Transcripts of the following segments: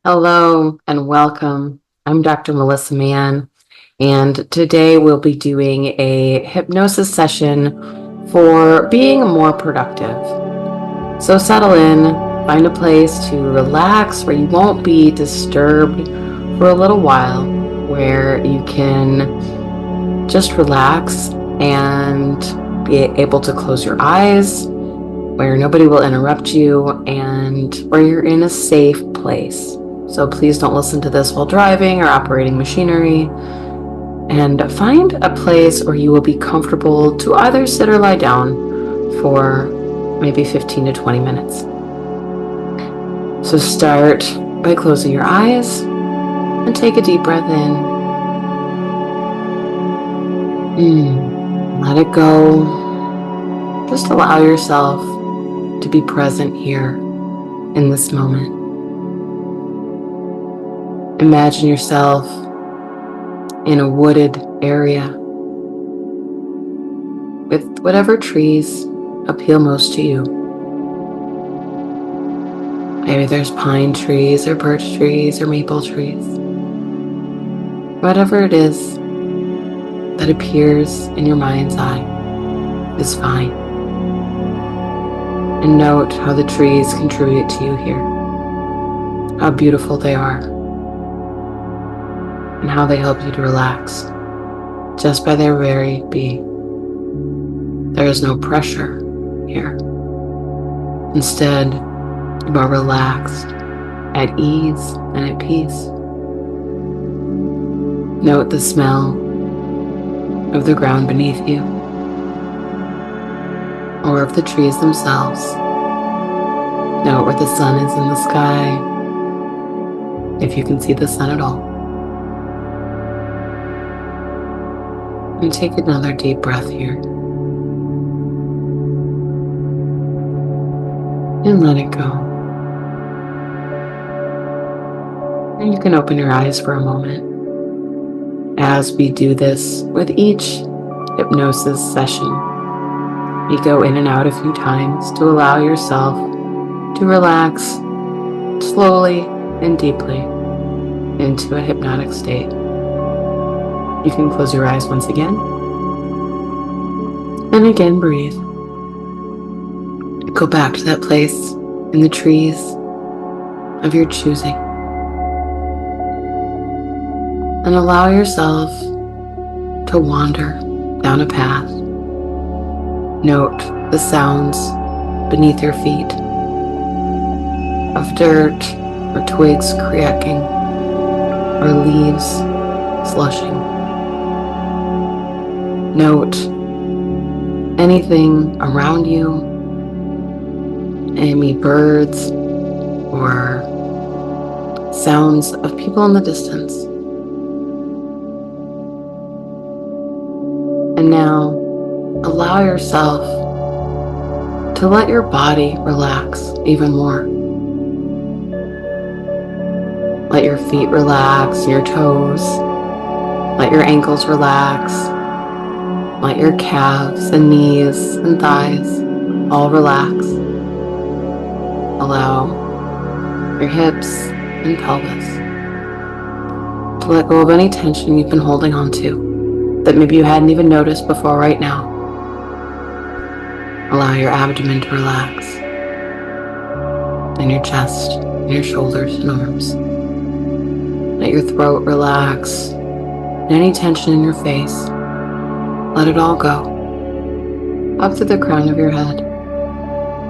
Hello and welcome. I'm Dr. Melissa Mann, and today we'll be doing a hypnosis session for being more productive. So settle in, find a place to relax where you won't be disturbed for a little while, where you can just relax and be able to close your eyes, where nobody will interrupt you, and where you're in a safe place. So please don't listen to this while driving or operating machinery. And find a place where you will be comfortable to either sit or lie down for maybe 15 to 20 minutes. So start by closing your eyes and take a deep breath in. Let it go. Just allow yourself to be present here in this moment. Imagine yourself in a wooded area with whatever trees appeal most to you. Maybe there's pine trees or birch trees or maple trees. Whatever it is that appears in your mind's eye is fine. And note how the trees contribute to you here, how beautiful they are, and how they help you to relax just by their very being. There is no pressure here. Instead, you are relaxed, at ease, and at peace. Note the smell of the ground beneath you, or of the trees themselves. Note where the sun is in the sky, if you can see the sun at all. And take another deep breath here. And let it go. And you can open your eyes for a moment. As we do this with each hypnosis session, you go in and out a few times to allow yourself to relax slowly and deeply into a hypnotic state. You can close your eyes once again, and again breathe. Go back to that place in the trees of your choosing, and allow yourself to wander down a path. Note the sounds beneath your feet of dirt or twigs cracking or leaves slushing. Note anything around you, any birds or sounds of people in the distance. And now allow yourself to let your body relax even more. Let your feet relax, your toes. Let your ankles relax. Let your calves and knees and thighs all relax. Allow your hips and pelvis to let go of any tension you've been holding on to that maybe you hadn't even noticed before right now. Allow your abdomen to relax, and your chest, and your shoulders and arms. Let your throat relax, and any tension in your face, let it all go. Up to the crown of your head.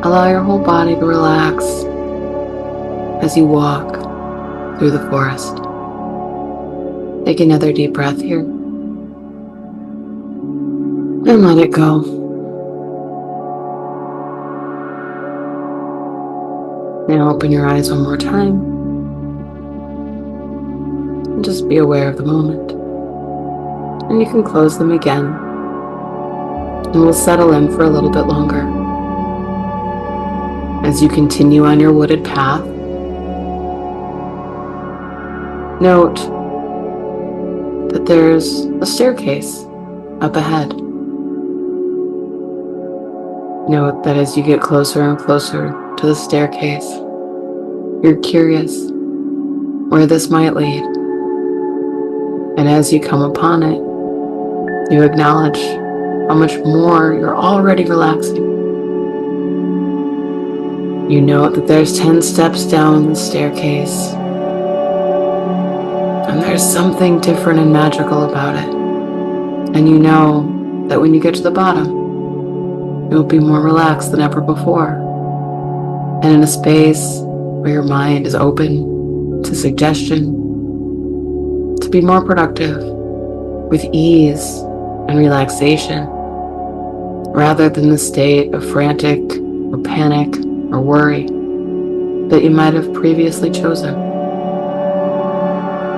Allow your whole body to relax as you walk through the forest. Take another deep breath here, and let it go. Now open your eyes one more time, and just be aware of the moment. And you can close them again, and we'll settle in for a little bit longer. As you continue on your wooded path, note that there's a staircase up ahead. Note that as you get closer and closer to the staircase, you're curious where this might lead. And as you come upon it, you acknowledge how much more you're already relaxing. You note that there's 10 steps down the staircase, and there's something different and magical about it. And you know that when you get to the bottom, you'll be more relaxed than ever before, and in a space where your mind is open to suggestion, to be more productive with ease and relaxation, rather than the state of frantic or panic or worry that you might have previously chosen.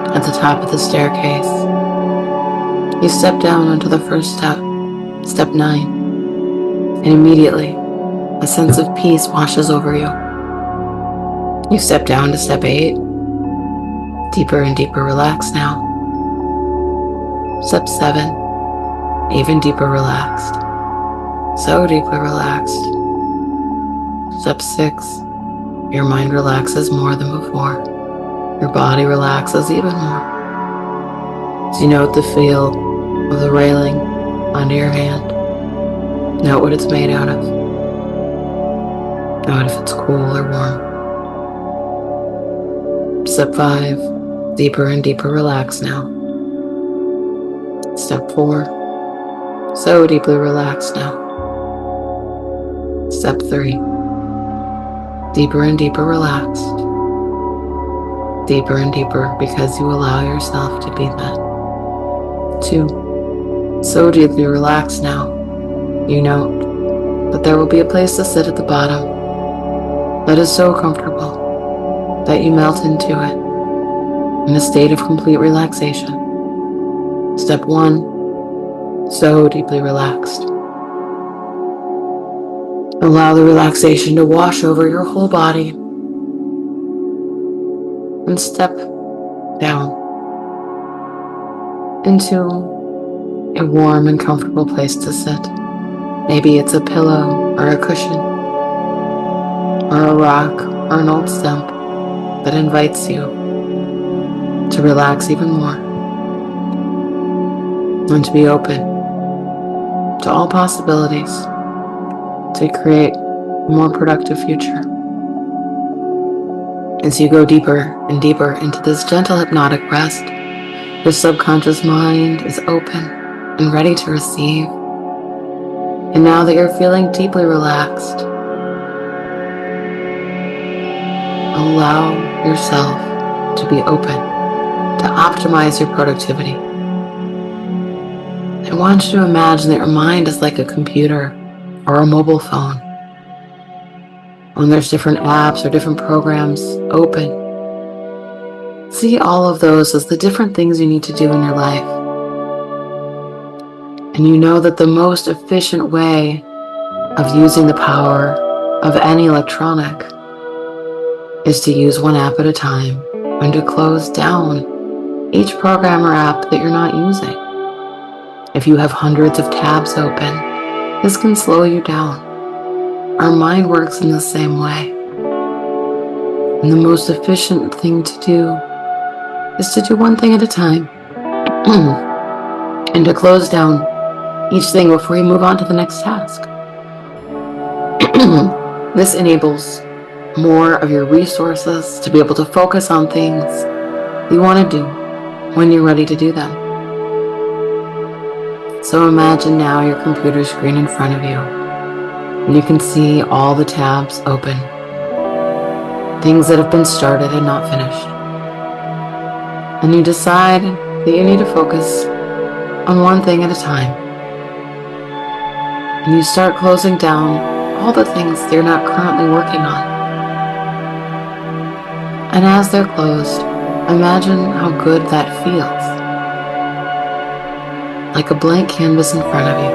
At the top of the staircase, you step down onto the first step, step 9, and immediately a sense of peace washes over you. You step down to step 8, deeper and deeper relaxed now. Step 7, even deeper relaxed, so deeply relaxed. Step 6, your mind relaxes more than before. Your body relaxes even more. So you note the feel of the railing under your hand. Note what it's made out of. Note if it's cool or warm. Step 5, deeper and deeper relaxed now. Step 4, so deeply relaxed now. Step 3, deeper and deeper relaxed. Deeper and deeper because you allow yourself to be that. 2, so deeply relaxed now. You note that there will be a place to sit at the bottom that is so comfortable that you melt into it in a state of complete relaxation. Step 1, so deeply relaxed. Allow the relaxation to wash over your whole body. And step down into a warm and comfortable place to sit. Maybe it's a pillow or a cushion or a rock or an old stump that invites you to relax even more and to be open to all possibilities to create a more productive future. As you go deeper and deeper into this gentle hypnotic rest, your subconscious mind is open and ready to receive. And now that you're feeling deeply relaxed, allow yourself to be open to optimize your productivity. I want you to imagine that your mind is like a computer or a mobile phone. When there's different apps or different programs open, see all of those as the different things you need to do in your life. And you know that the most efficient way of using the power of any electronic is to use one app at a time and to close down each program or app that you're not using. If you have hundreds of tabs open, this can slow you down. Our mind works in the same way. And the most efficient thing to do is to do one thing at a time and to close down each thing before you move on to the next task. This enables more of your resources to be able to focus on things you want to do when you're ready to do them. So imagine now your computer screen in front of you, and you can see all the tabs open, things that have been started and not finished. And you decide that you need to focus on one thing at a time. And you start closing down all the things you're not currently working on. And as they're closed, imagine how good that feels. Like a blank canvas in front of you,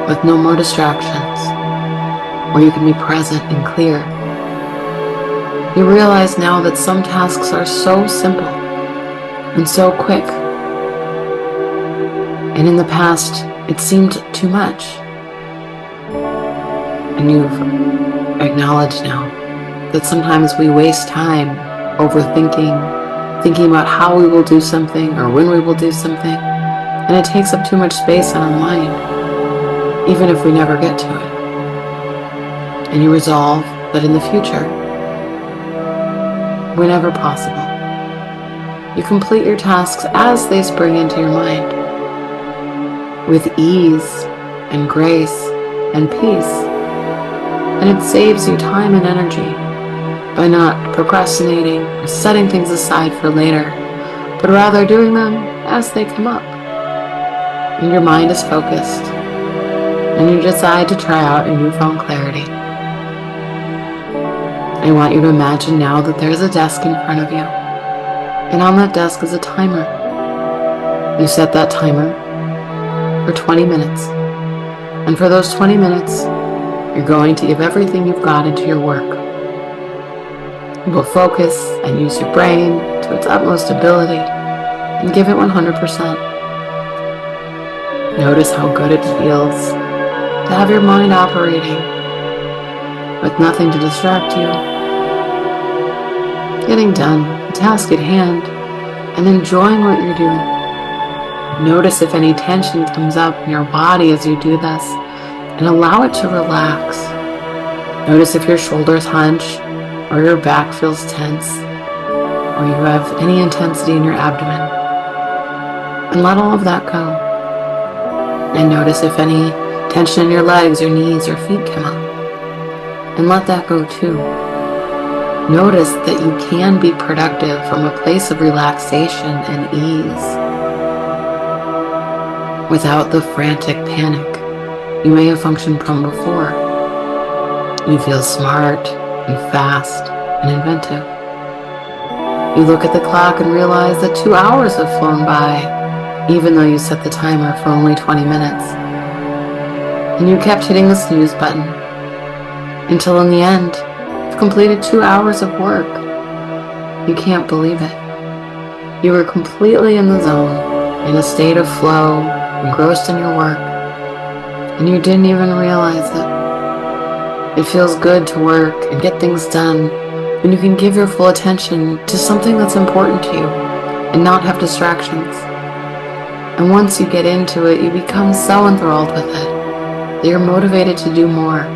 with no more distractions, where you can be present and clear. You realize now that some tasks are so simple and so quick, and in the past it seemed too much. And you've acknowledged now that sometimes we waste time overthinking, thinking about how we will do something or when we will do something, and it takes up too much space in our mind, even if we never get to it. And you resolve that in the future, whenever possible, you complete your tasks as they spring into your mind, with ease and grace and peace. And it saves you time and energy by not procrastinating or setting things aside for later, but rather doing them as they come up. And your mind is focused, and you decide to try out your newfound clarity. I want you to imagine now that there's a desk in front of you, and on that desk is a timer. You set that timer for 20 minutes, and for those 20 minutes, you're going to give everything you've got into your work. You will focus and use your brain to its utmost ability and give it 100%. Notice how good it feels to have your mind operating with nothing to distract you, getting done the task at hand and enjoying what you're doing. Notice if any tension comes up in your body as you do this, and allow it to relax. Notice if your shoulders hunch, or your back feels tense, or you have any intensity in your abdomen. And let all of that go. And notice if any tension in your legs, your knees, your feet come up. And let that go too. Notice that you can be productive from a place of relaxation and ease, without the frantic panic you may have functioned from before. You feel smart and fast and inventive. You look at the clock and realize that 2 hours have flown by, even though you set the timer for only 20 minutes. And you kept hitting the snooze button until in the end, you've completed 2 hours of work. You can't believe it. You were completely in the zone, in a state of flow, engrossed in your work, and you didn't even realize it. It feels good to work and get things done when you can give your full attention to something that's important to you and not have distractions. And once you get into it, you become so enthralled with it that you're motivated to do more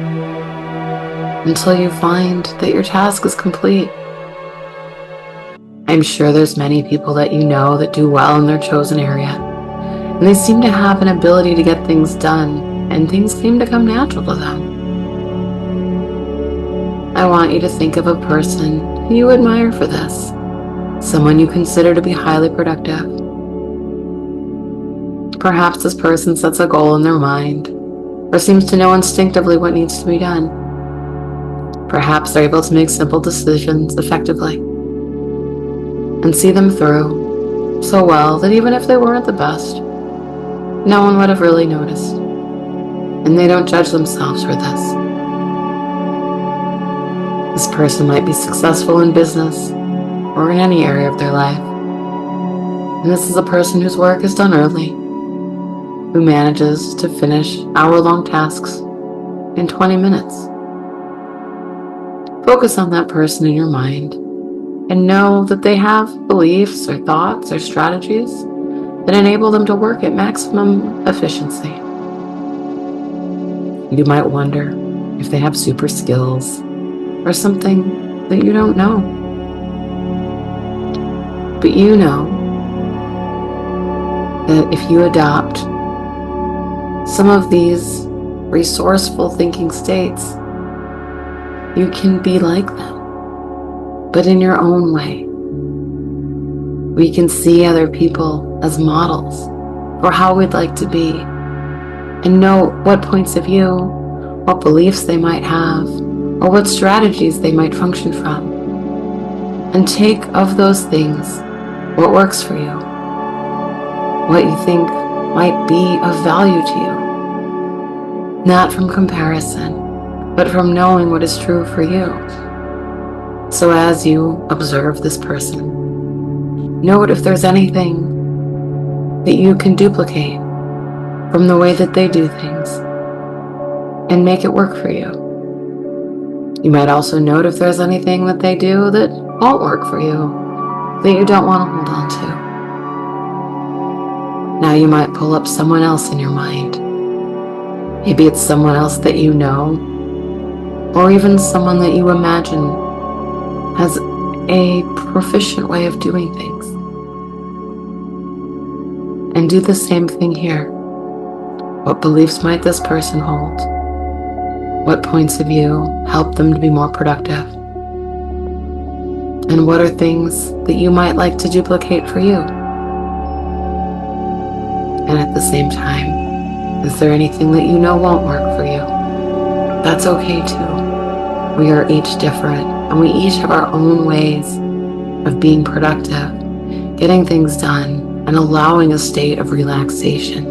until you find that your task is complete. I'm sure there's many people that you know that do well in their chosen area, and they seem to have an ability to get things done, and things seem to come natural to them. I want you to think of a person who you admire for this, someone you consider to be highly productive. Perhaps this person sets a goal in their mind, or seems to know instinctively what needs to be done. Perhaps they're able to make simple decisions effectively and see them through so well that even if they weren't the best, no one would have really noticed. And they don't judge themselves for this. This person might be successful in business or in any area of their life. And this is a person whose work is done early, who manages to finish hour-long tasks in 20 minutes. Focus on that person in your mind and know that they have beliefs or thoughts or strategies that enable them to work at maximum efficiency. You might wonder if they have super skills or something that you don't know. But you know that if you adopt some of these resourceful thinking states, you can be like them, but in your own way. We can see other people as models for how we'd like to be, and know what points of view, what beliefs they might have, or what strategies they might function from, and take of those things what works for you, what you think might be of value to you, not from comparison, but from knowing what is true for you. So as you observe this person, note if there's anything that you can duplicate from the way that they do things and make it work for you. You might also note if there's anything that they do that won't work for you, that you don't want to hold on to. Now you might pull up someone else in your mind. Maybe it's someone else that you know, or even someone that you imagine has a proficient way of doing things. And do the same thing here. What beliefs might this person hold? What points of view help them to be more productive? And what are things that you might like to duplicate for you? And at the same time, is there anything that you know won't work for you? That's okay too. We are each different, and we each have our own ways of being productive, getting things done, and allowing a state of relaxation.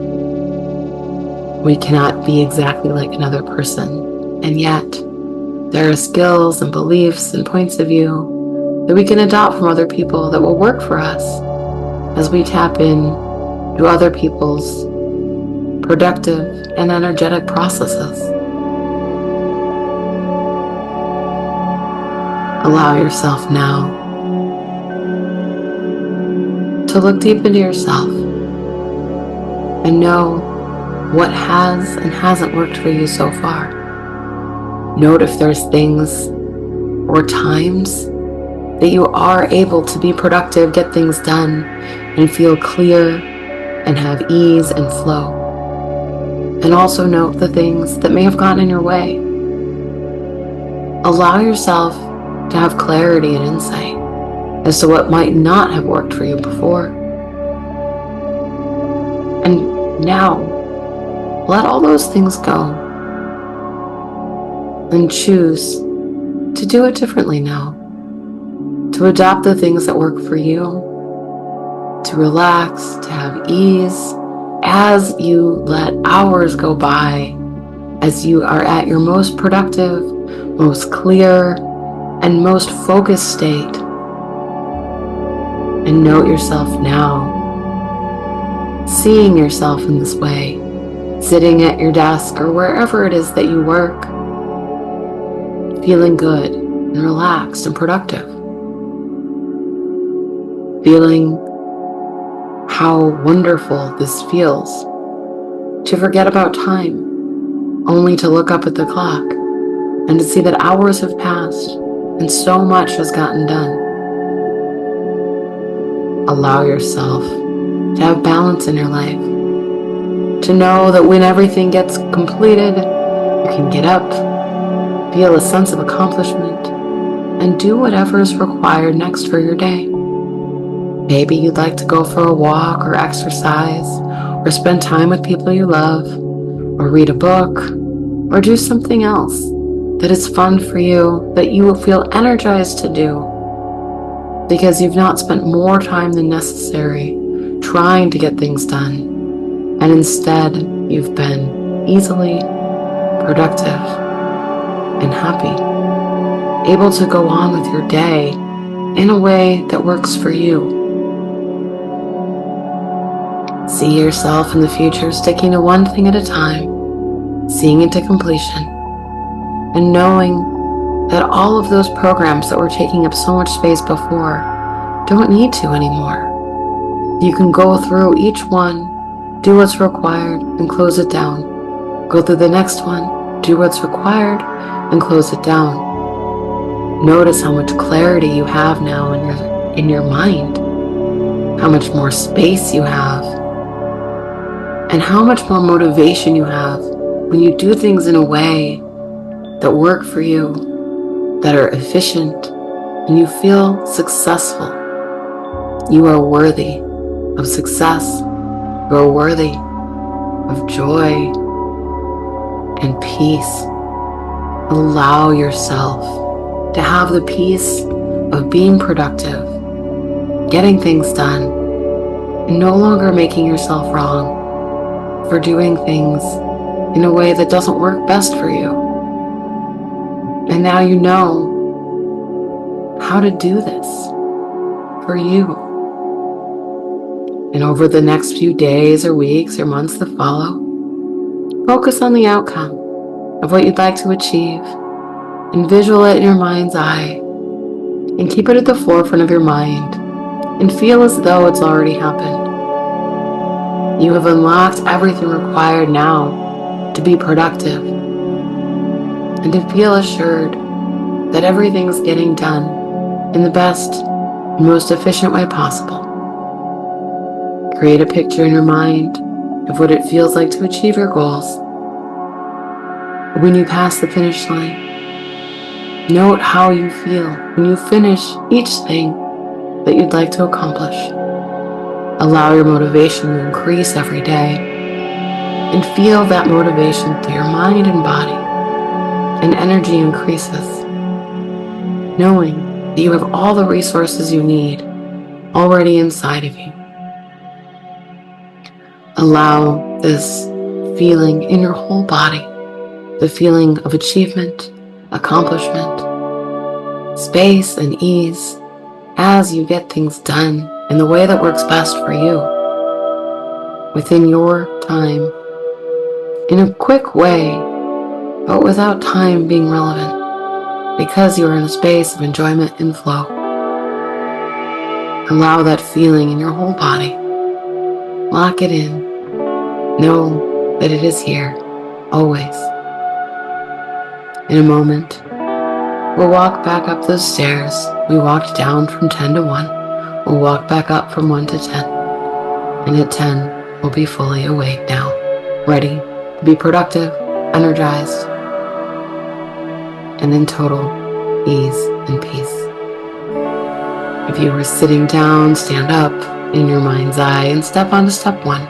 We cannot be exactly like another person, and yet there are skills and beliefs and points of view that we can adopt from other people that will work for us as we tap in to other people's productive and energetic processes. Allow yourself now to look deep into yourself and know what has and hasn't worked for you so far. Note if there's things or times that you are able to be productive, get things done, and feel clear and have ease and flow. And also note the things that may have gotten in your way. Allow yourself to have clarity and insight as to what might not have worked for you before. And now, let all those things go and choose to do it differently now, to adopt the things that work for you, to relax, to have ease as you let hours go by, as you are at your most productive, most clear, and most focused state. And note yourself now, seeing yourself in this way, sitting at your desk or wherever it is that you work, feeling good and relaxed and productive. Feeling how wonderful this feels to forget about time, only to look up at the clock and to see that hours have passed and so much has gotten done. Allow yourself to have balance in your life, to know that when everything gets completed, you can get up, feel a sense of accomplishment, and do whatever is required next for your day. Maybe you'd like to go for a walk or exercise, or spend time with people you love, or read a book, or do something else that is fun for you, that you will feel energized to do, because you've not spent more time than necessary trying to get things done, and instead you've been easily productive and happy, able to go on with your day in a way that works for you. See yourself in the future sticking to one thing at a time, seeing it to completion, and knowing that all of those programs that were taking up so much space before don't need to anymore. You can go through each one, do what's required, and close it down. Go through the next one, do what's required, and close it down. Notice how much clarity you have now in your mind, how much more space you have, and how much more motivation you have when you do things in a way that work for you, that are efficient, and you feel successful. You are worthy of success. You are worthy of joy and peace. Allow yourself to have the peace of being productive, getting things done, and no longer making yourself wrong for doing things in a way that doesn't work best for you. And now you know how to do this for you. And over the next few days or weeks or months that follow, focus on the outcome of what you'd like to achieve and visual it in your mind's eye, and keep it at the forefront of your mind, and feel as though it's already happened. You have unlocked everything required now to be productive, and to feel assured that everything's getting done in the best and most efficient way possible. Create a picture in your mind of what it feels like to achieve your goals. When you pass the finish line, note how you feel when you finish each thing that you'd like to accomplish. Allow your motivation to increase every day, and feel that motivation through your mind and body, and energy increases, knowing that you have all the resources you need already inside of you. Allow this feeling in your whole body, the feeling of achievement, accomplishment, space, and ease as you get things done in the way that works best for you, within your time, in a quick way, but without time being relevant, because you are in a space of enjoyment and flow. Allow that feeling in your whole body. Lock it in. Know that it is here, always. In a moment, we'll walk back up those stairs we walked down from 10 to 1. We'll walk back up from 1 to 10. And at 10, we'll be fully awake now, ready to be productive, energized, and in total ease and peace. If you were sitting down, stand up in your mind's eye and step onto step 1.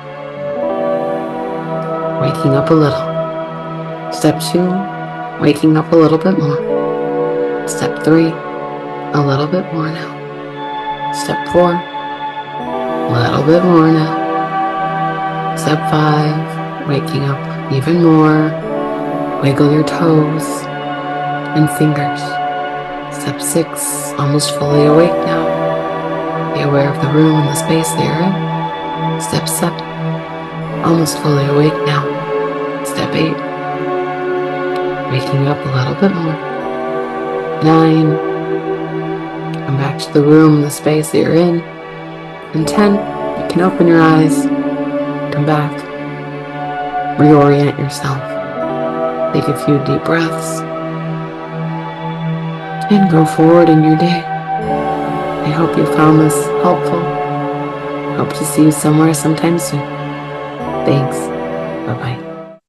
Waking up a little. Step 2, waking up a little bit more. Step 3, a little bit more now. Step 4, a little bit more now. Step 5, waking up even more. Wiggle your toes and fingers. Step 6, almost fully awake now. Be aware of the room and the space that you're in. Step 7, almost fully awake now. Step 8, waking up a little bit more. 9, come back to the room and the space that you're in. And 10, you can open your eyes, come back, reorient yourself, take a few deep breaths, and go forward in your day. I hope you found this helpful. Hope to see you somewhere sometime soon. Thanks. Bye-bye.